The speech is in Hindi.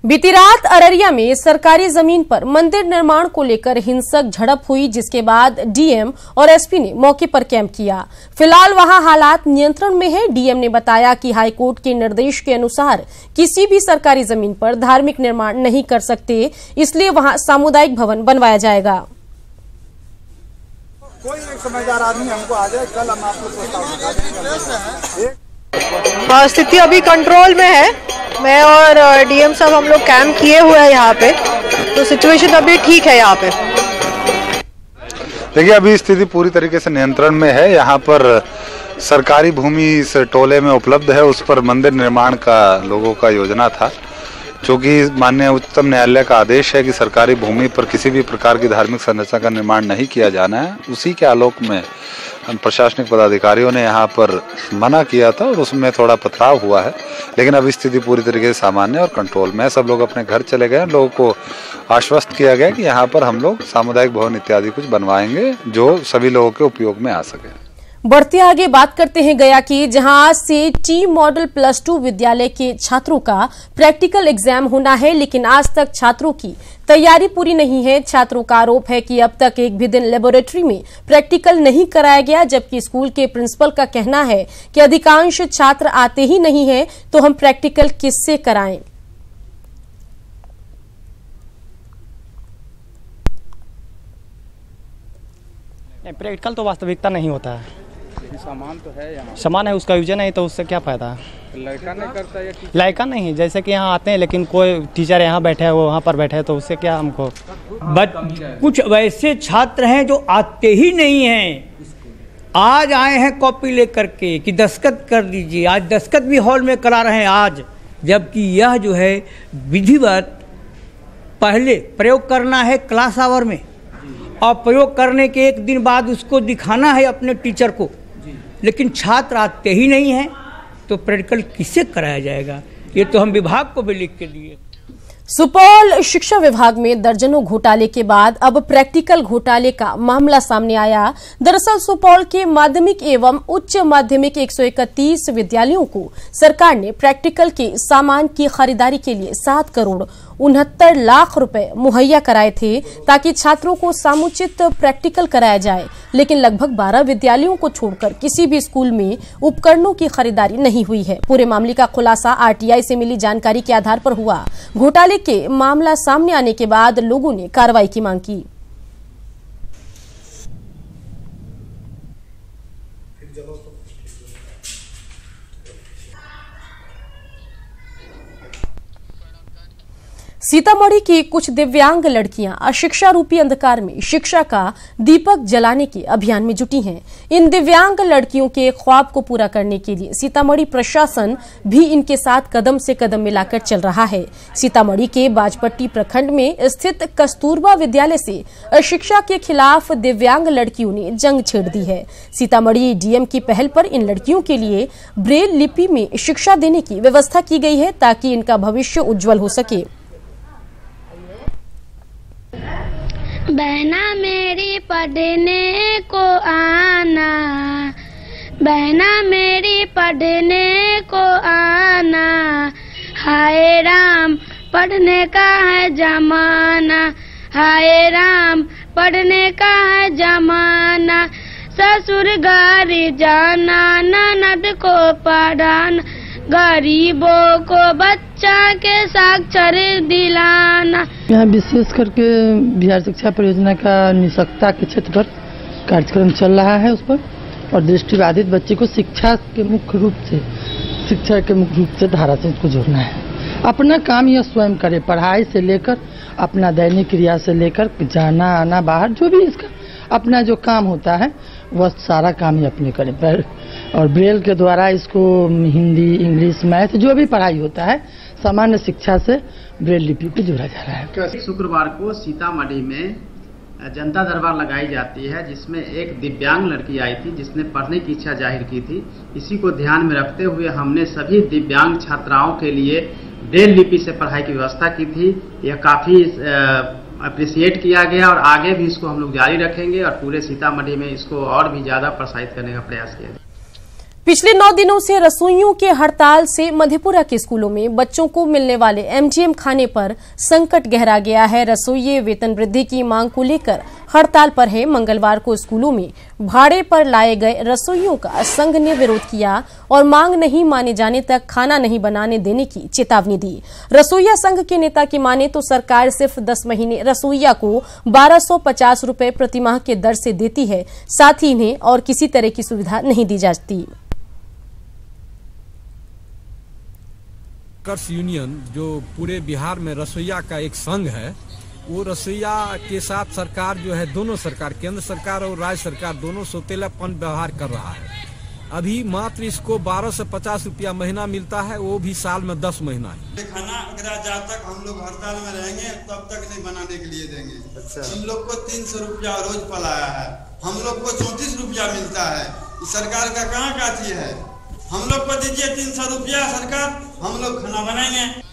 बीती रात अररिया में सरकारी जमीन पर मंदिर निर्माण को लेकर हिंसक झड़प हुई, जिसके बाद डीएम और एसपी ने मौके पर कैंप किया। फिलहाल वहां हालात नियंत्रण में है। डीएम ने बताया कि हाईकोर्ट के निर्देश के अनुसार किसी भी सरकारी जमीन पर धार्मिक निर्माण नहीं कर सकते, इसलिए वहां सामुदायिक भवन बनवाया जाएगा। कोई एक समझदार आदमी हमको आ जाए, कल हम आपको स्थिति अभी कंट्रोल में है। मैं और डीएम साहब हम लोग कैंप किए हुए हैं यहाँ पे, तो सिचुएशन अभी ठीक है यहाँ पे। देखिए, अभी स्थिति पूरी तरीके से नियंत्रण में है। यहाँ पर सरकारी भूमि इस टोले में उपलब्ध है, उस पर मंदिर निर्माण का लोगों का योजना था। चूँकि माननीय उच्चतम न्यायालय का आदेश है कि सरकारी भूमि पर किसी भी प्रकार की धार्मिक संरचना का निर्माण नहीं किया जाना है, उसी के आलोक में प्रशासनिक पदाधिकारियों ने यहाँ पर मना किया था और उसमें थोड़ा पथराव हुआ है। लेकिन अब स्थिति पूरी तरीके से सामान्य और कंट्रोल में है। सब लोग अपने घर चले गए। लोगों को आश्वस्त किया गया कि यहाँ पर हम लोग सामुदायिक भवन इत्यादि कुछ बनवाएंगे जो सभी लोगों के उपयोग में आ सके। बढ़ते आगे बात करते हैं गया की, जहां आज से टी मॉडल +2 विद्यालय के छात्रों का प्रैक्टिकल एग्जाम होना है, लेकिन आज तक छात्रों की तैयारी पूरी नहीं है। छात्रों का आरोप है कि अब तक एक भी दिन लेबोरेटरी में प्रैक्टिकल नहीं कराया गया, जबकि स्कूल के प्रिंसिपल का कहना है कि अधिकांश छात्र आते ही नहीं है, तो हम प्रैक्टिकल किससे कराएं। प्रैक्टिकल तो वास्तविकता नहीं होता है। सामान तो है, यहाँ सामान है, उसका यूज नहीं, तो उससे क्या फायदा है। लड़का नहीं करता या लायका नहीं, जैसे कि यहाँ आते हैं लेकिन कोई टीचर यहाँ बैठे है, वो वहाँ पर बैठे है, तो उससे क्या हमको। कुछ वैसे छात्र हैं जो आते ही नहीं हैं, आज आए हैं कॉपी लेकर के कि दस्तखत कर दीजिए। आज दस्तखत भी हॉल में करा रहे हैं आज, जबकि यह जो है विधिवत पहले प्रयोग करना है क्लास आवर में, और प्रयोग करने के एक दिन बाद उसको दिखाना है अपने टीचर को। लेकिन छात्र आते ही नहीं हैं, तो प्रैक्टिकल किससे कराया जाएगा। ये तो हम विभाग को भी लिख के दिए। सुपौल शिक्षा विभाग में दर्जनों घोटाले के बाद अब प्रैक्टिकल घोटाले का मामला सामने आया। दरअसल सुपौल के माध्यमिक एवं उच्च माध्यमिक 131 विद्यालयों को सरकार ने प्रैक्टिकल के सामान की खरीदारी के लिए 7 करोड़ 69 लाख रुपए मुहैया कराए थे, ताकि छात्रों को समुचित प्रैक्टिकल कराया जाए। लेकिन लगभग 12 विद्यालयों को छोड़कर किसी भी स्कूल में उपकरणों की खरीदारी नहीं हुई है। पूरे मामले का खुलासा आरटीआई से मिली जानकारी के आधार पर हुआ। घोटाले के मामला सामने आने के बाद लोगों ने कार्रवाई की मांग की। सीतामढ़ी की कुछ दिव्यांग लड़कियां अशिक्षा रूपी अंधकार में शिक्षा का दीपक जलाने के अभियान में जुटी हैं। इन दिव्यांग लड़कियों के ख्वाब को पूरा करने के लिए सीतामढ़ी प्रशासन भी इनके साथ कदम से कदम मिलाकर चल रहा है। सीतामढ़ी के बाजपट्टी प्रखंड में स्थित कस्तूरबा विद्यालय से अशिक्षा के खिलाफ दिव्यांग लड़कियों ने जंग छेड़ दी है। सीतामढ़ी डीएम की पहल पर इन लड़कियों के लिए ब्रेल लिपि में शिक्षा देने की व्यवस्था की गई है, ताकि इनका भविष्य उज्जवल हो सके। बहना मेरी पढ़ने को आना, बहना मेरी पढ़ने को आना, हाय राम पढ़ने का है जमाना, हाय राम पढ़ने का है जमाना, ससुर घर जाना, ननद को पढ़ाना, गरीबों को बच्चा के साक्षर दिलाना। यहाँ विशेष करके बिहार शिक्षा परियोजना का निःशक्तता के क्षेत्र पर कार्यक्रम चल रहा है, उस पर, और दृष्टिबाधित बच्चे को शिक्षा के मुख्य रूप से धारा से इसको जोड़ना है। अपना काम यह स्वयं करे, पढ़ाई से लेकर अपना दैनिक क्रिया से लेकर जाना आना बाहर, जो भी इसका अपना जो काम होता है वह सारा काम ही अपने करें। और ब्रेल के द्वारा इसको हिंदी, इंग्लिश, मैथ जो भी पढ़ाई होता है सामान्य शिक्षा से ब्रेल लिपि पे जोड़ा जा रहा है। शुक्रवार को सीतामढ़ी में जनता दरबार लगाई जाती है, जिसमें एक दिव्यांग लड़की आई थी जिसने पढ़ने की इच्छा जाहिर की थी। इसी को ध्यान में रखते हुए हमने सभी दिव्यांग छात्राओं के लिए ब्रेल लिपि से पढ़ाई की व्यवस्था की थी। यह काफ़ी अप्रिशिएट किया गया और आगे भी इसको हम लोग जारी रखेंगे और पूरे सीतामढ़ी में इसको और भी ज़्यादा प्रोत्साहित करने का प्रयास किया जाए। पिछले 9 दिनों से रसोइयों के हड़ताल से मधेपुरा के स्कूलों में बच्चों को मिलने वाले एमजीएम खाने पर संकट गहरा गया है। रसोइये वेतन वृद्धि की मांग को लेकर हड़ताल पर है। मंगलवार को स्कूलों में भाड़े पर लाए गए रसोइयों का संघ ने विरोध किया और मांग नहीं माने जाने तक खाना नहीं बनाने देने की चेतावनी दी। रसोइया संघ के नेता की माने तो सरकार सिर्फ 10 महीने रसोइया को 1250 रुपए प्रतिमाह के दर से देती है, साथ ही इन्हें और किसी तरह की सुविधा नहीं दी जाती। वर्कर्स यूनियन जो पूरे बिहार में रसोइया का एक संघ है, वो रसोइया के साथ सरकार जो है, दोनों सरकार, केंद्र सरकार और राज्य सरकार दोनों सौतेलापन व्यवहार कर रहा है। अभी मात्र इसको 12 से 50 रुपया महीना मिलता है, वो भी साल में 10 महीना है। खाना अगर जब तक हम लोग हड़ताल में रहेंगे तब तक नहीं बनाने के लिए देंगे। अच्छा। हम लोग को 300 रुपया रोज पलाया है, हम लोग को 34 रुपया मिलता है। सरकार का कहाँ का चीज है? हम लोग को दीजिए 300 रुपया सरकार, हम लोग खाना बनाएंगे।